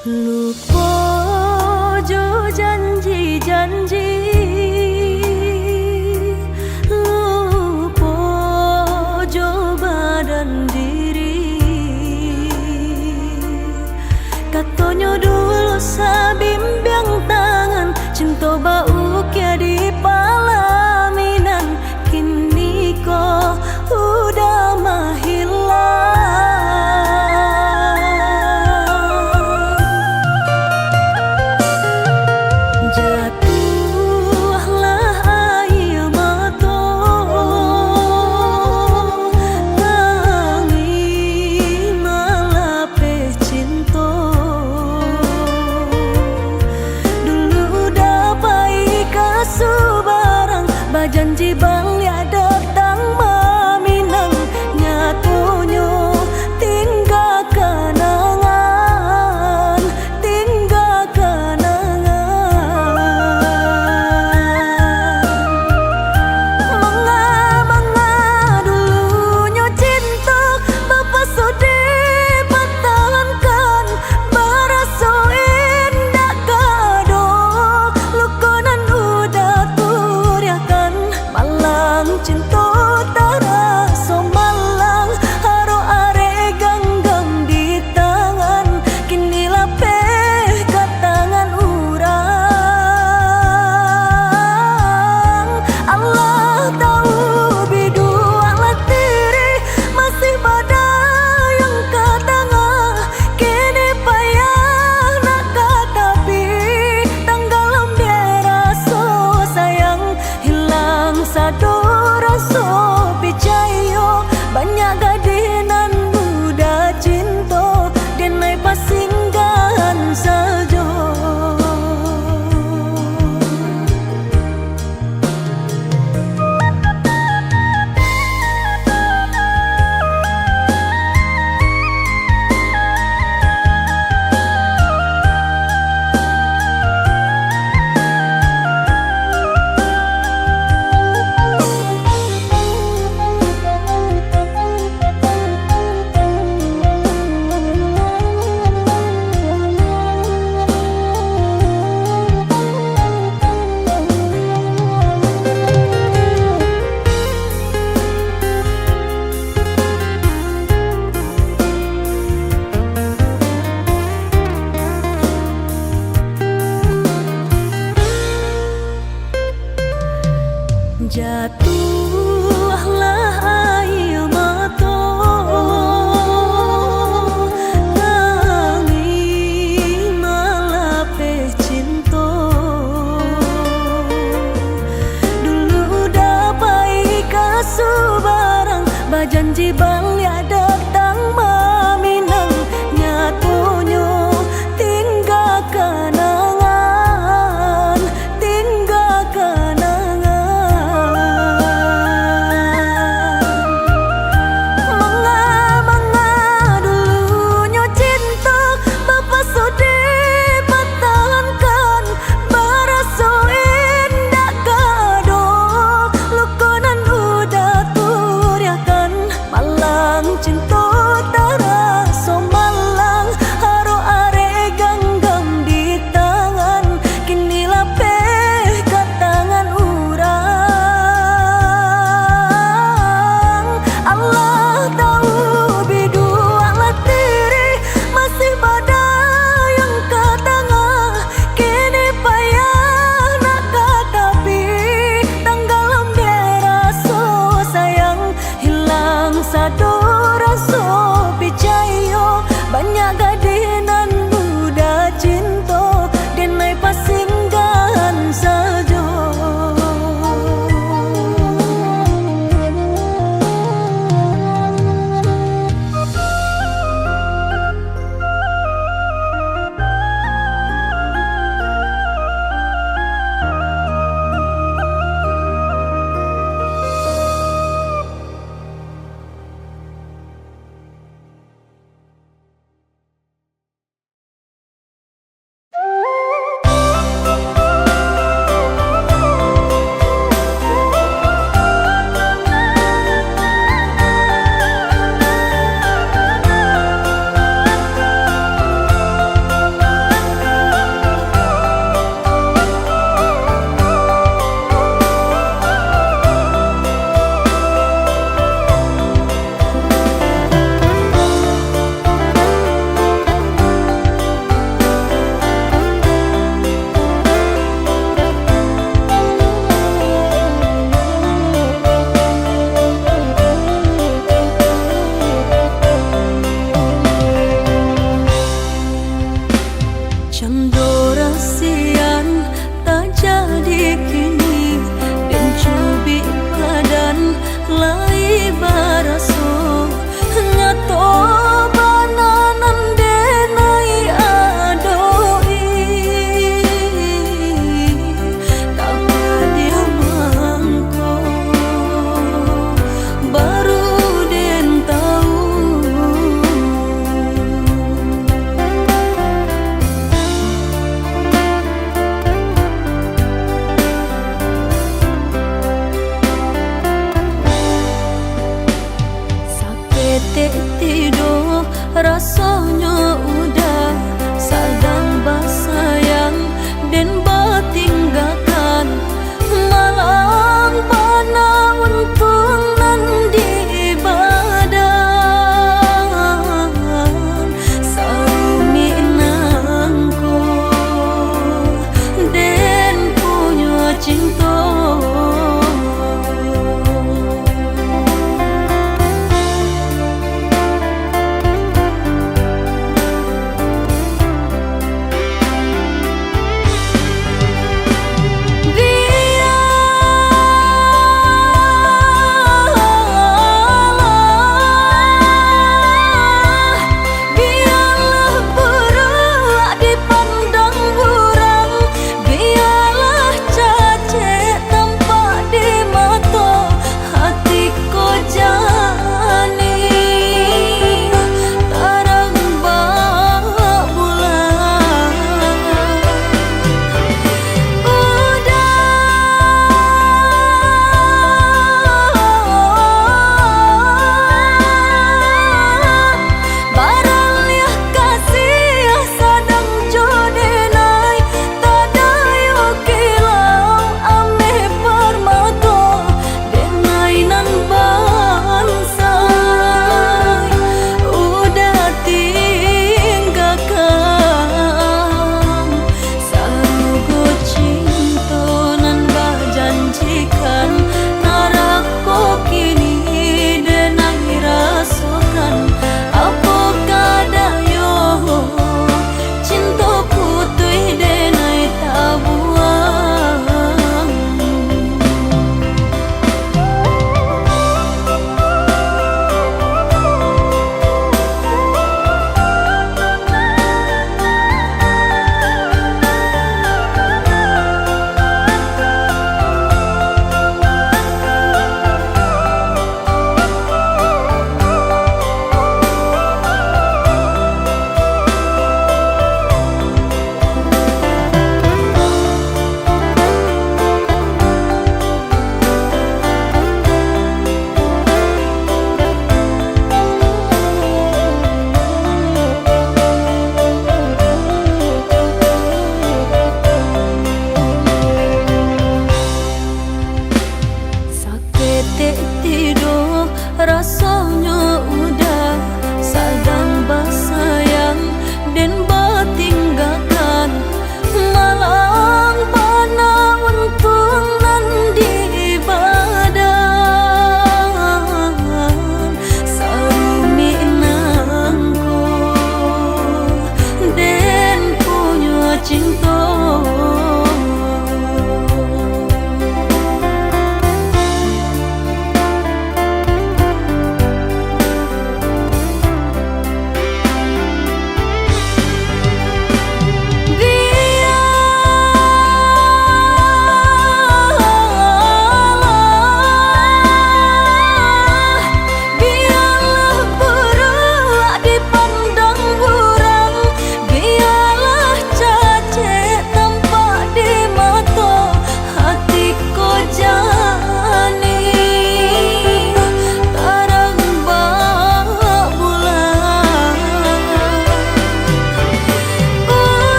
Lupa jo janji-janji, lupa jo badan diri. Katanya dulu sabimbiang tangan, cinta bau kia di palaminan. Kini kok udah menghilang. Jatuhlah air mata, tangi melapih cinta. Dulu dapai kasih barang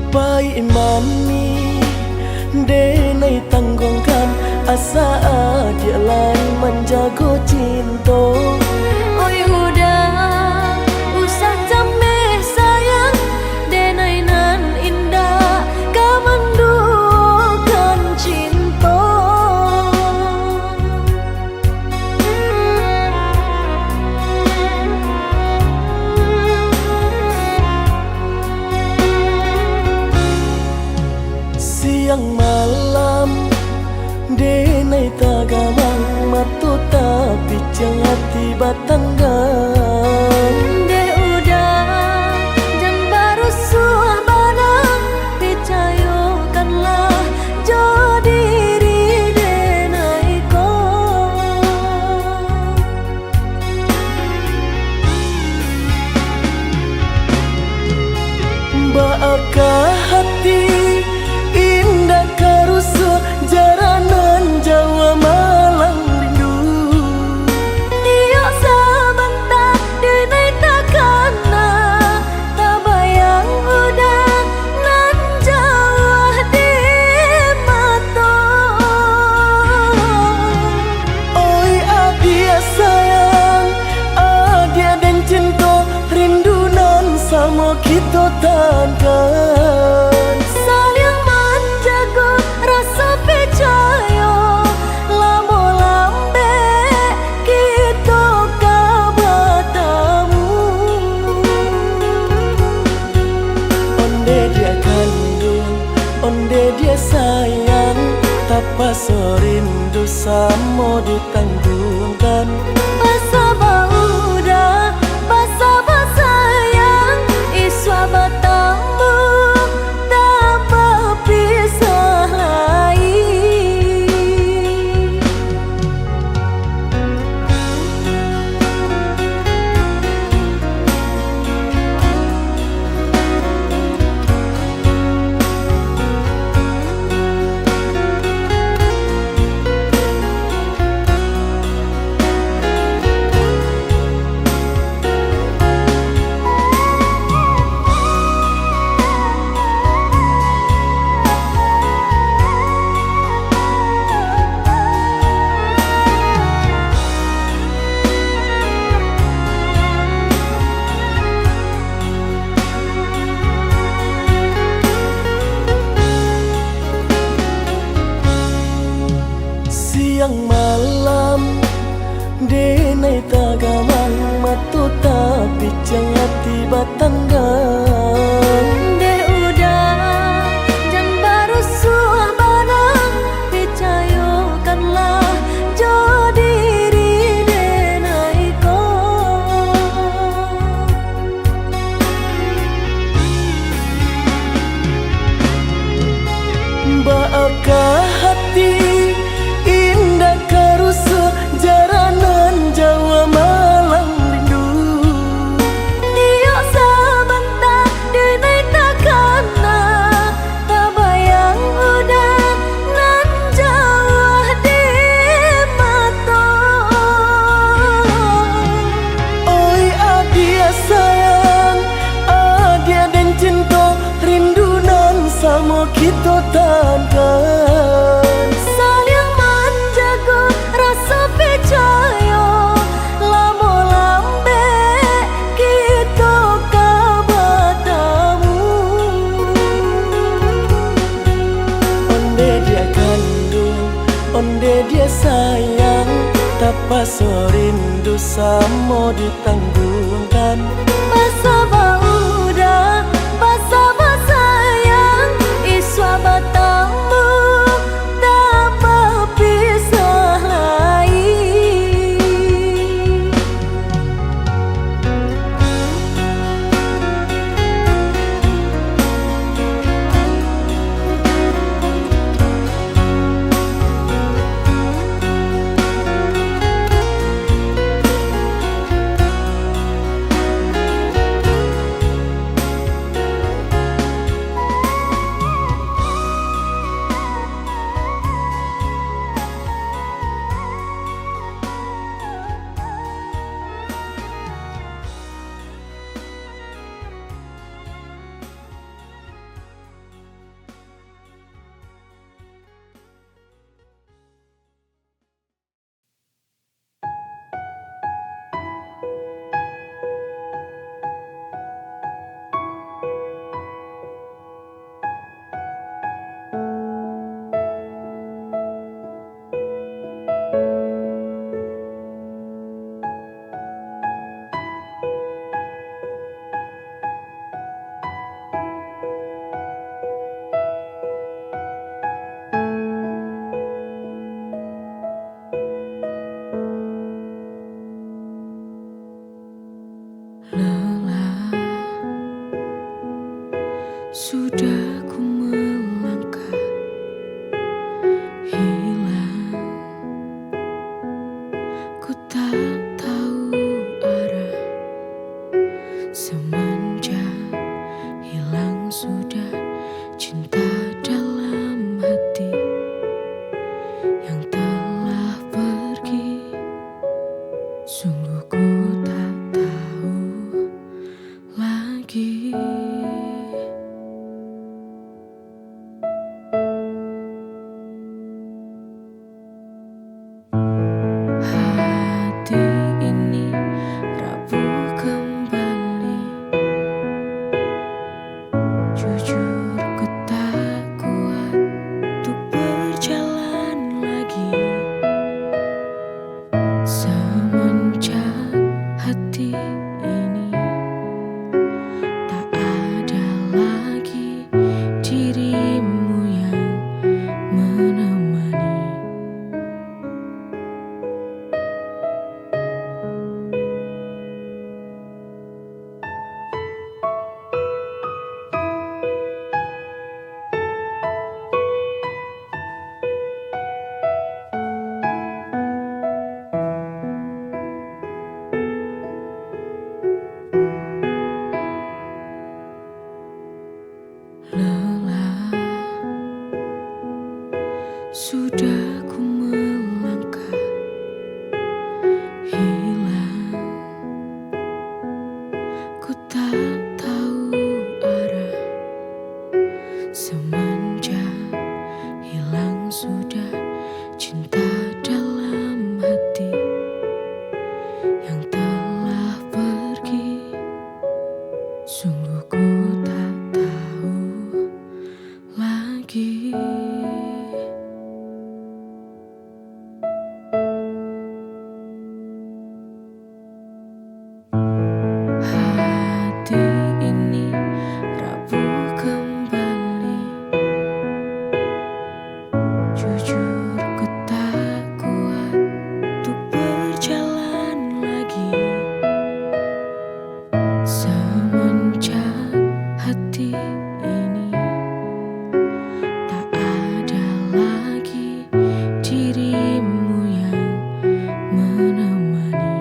Baik mami denai tanggungan asa dia lain menjaga cinta. Oi udah usah jameh sayang, denai nan indah kau mendukan cinta. Siang malam denai tagamang matu tapi jangan hati batanggan. De udah jang baru suabana, percayakanlah jo diri denai ko. Baakah hati indah karusa jaranan Jawa Malang rindu. Dia sebentar denai takana, tak bayang udah nan jauh di mata. Oi adia sayang, adia dan cinta rindu nan sama kita tangan. Saling menjaga rasa percaya, lama lambe kita kabatamu. Onde dia kandung, onde dia sayang, tapa serindu sama ditanggungkan. Basa bauda, basa sayang, iswa batamu tak berpisah lagi. Siang malam denai tagamang matu tapi jangan hati batanggan. De udah jang baru suabana, percayakanlah jo diri denai ko. Baakah hati indah karusa jaranan Jawa Malang rindu. Dia sebentar denai takana, tak bayang udah nan jauh di mata. Oi adia sayang, adia dan cinta rindu nan sama kita tangan. Saling menjaga rasa percaya, lama lambe kita kabatamu. Onde dia kandung, onde dia sayang, tapa serindu sama ditanggungkan. Basa bauda, basa sayang, iswa batamu tak berpisah lagi. Semenjak hilang sudah cinta dalam hati yang telah pergi, sungguh ku tak tahu lagi. Hati ini rapuh kembali, jujur ku tak kuat untuk berjalan lagi. Semenjak hati ini tak ada lagi dirimu yang menemani.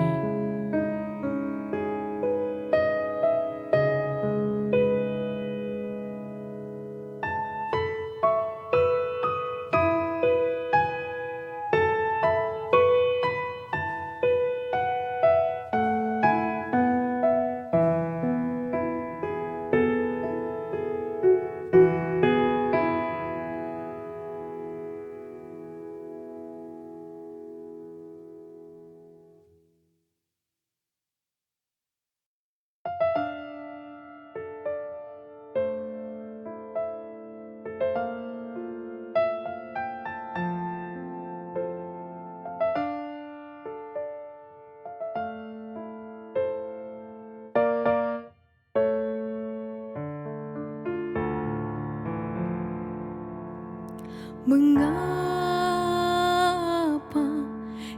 Mengapa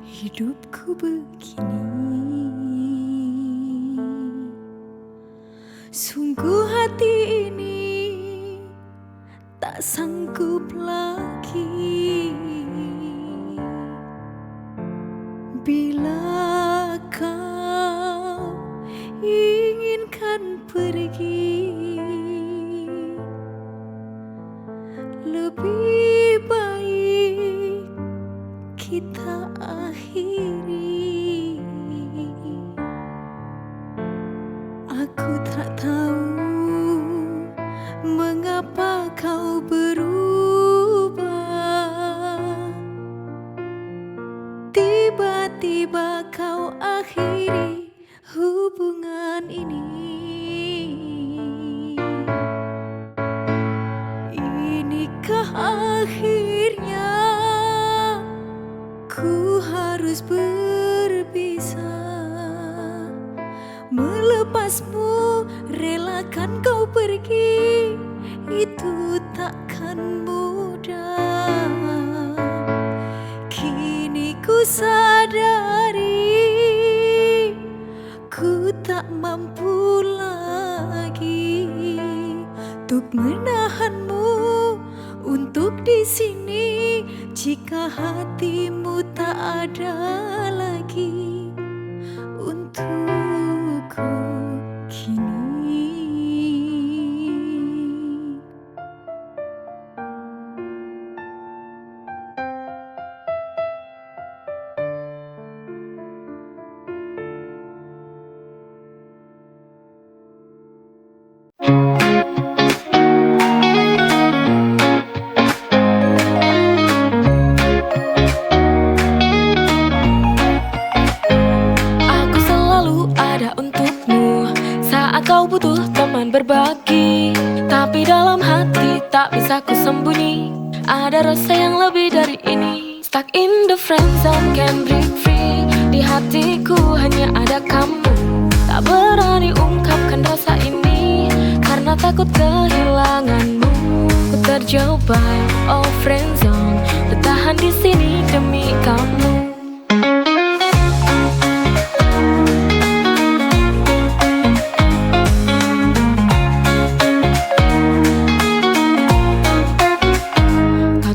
hidupku begini? Sungguh hati ini tak sanggup lagi. Bila kau inginkan pergi, lebih baik kita akhiri. Aku tak tahu mengapa kau berubah. Tiba-tiba kau akhiri hubungan ini. Inikah akhirnya ku harus berpisah? Melepasmu, relakan kau pergi, itu takkan mudah. Kini ku sadari ku tak mampu lagi untuk menahanmu untuk di sini. Jika hatimu tak ada lagi untukku kini. Kau butuh teman berbagi, tapi dalam hati tak bisa ku sembunyi. Ada rasa yang lebih dari ini. Stuck in the friend zone, can't break free. Di hatiku hanya ada kamu. Tak berani ungkapkan rasa ini karena takut kehilanganmu. Ku terjebak, oh friend zone, bertahan di sini demi kamu.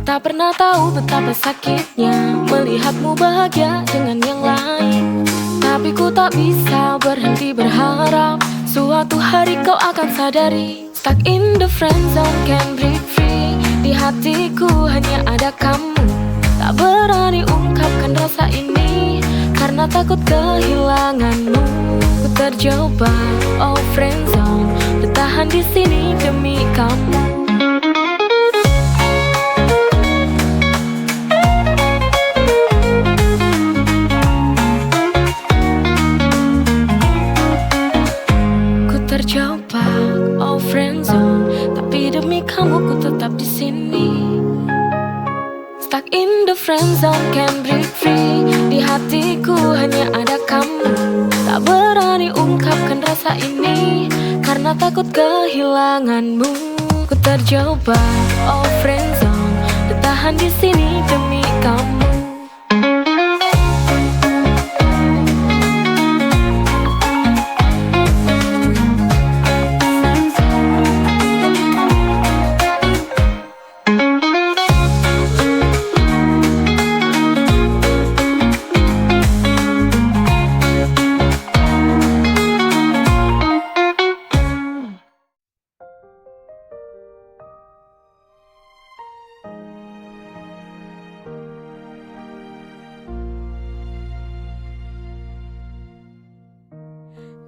Tak pernah tahu betapa sakitnya melihatmu bahagia dengan yang lain. Tapi ku tak bisa berhenti berharap suatu hari kau akan sadari. Stuck in the friend zone, can't break free. Di hatiku hanya ada kamu. Tak berani ungkapkan rasa ini karena takut kehilanganmu. Ku terjebak, oh friend zone, bertahan di sini demi kamu. aku tetap di sini. Stuck in the friend zone, can't break free. Di hatiku hanya ada kamu. Tak berani ungkapkan rasa ini karena takut kehilanganmu. Ku terjebak, oh friend zone, bertahan di sini demi kamu.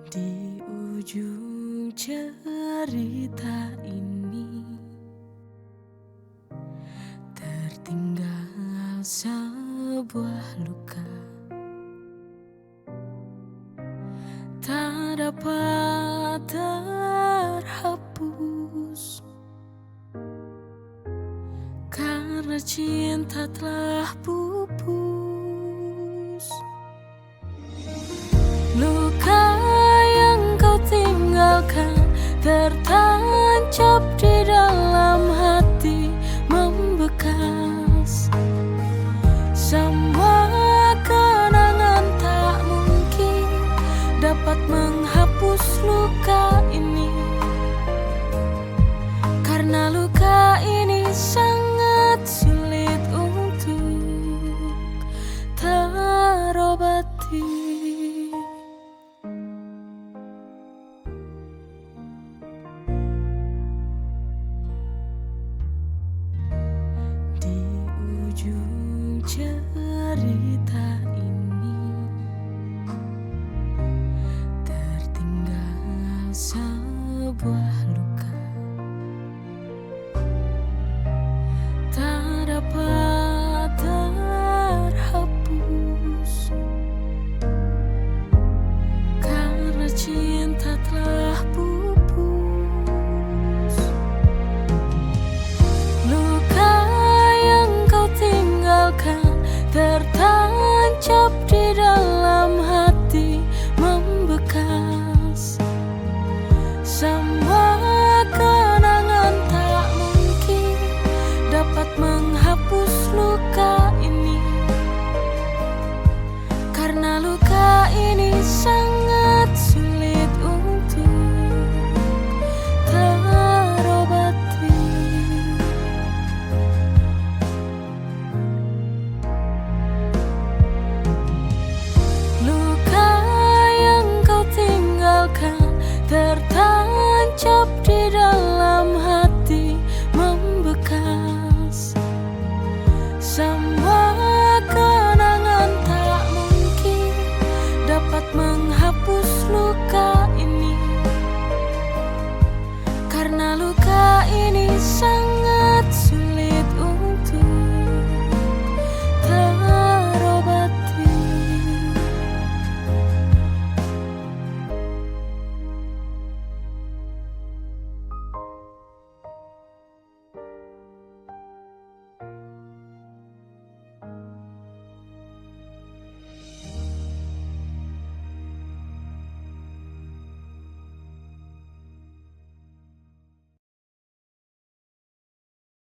Di ujung cerita ini tertinggal sebuah luka, tak dapat terhapus karena cinta telah pupus. Luka yang kau tinggalkan tertancap di dalam hati, membekas. Semua kenangan tak mungkin dapat menghapus luka ini, karena luka ini sangat sulit untuk terobati. Di ujung cerita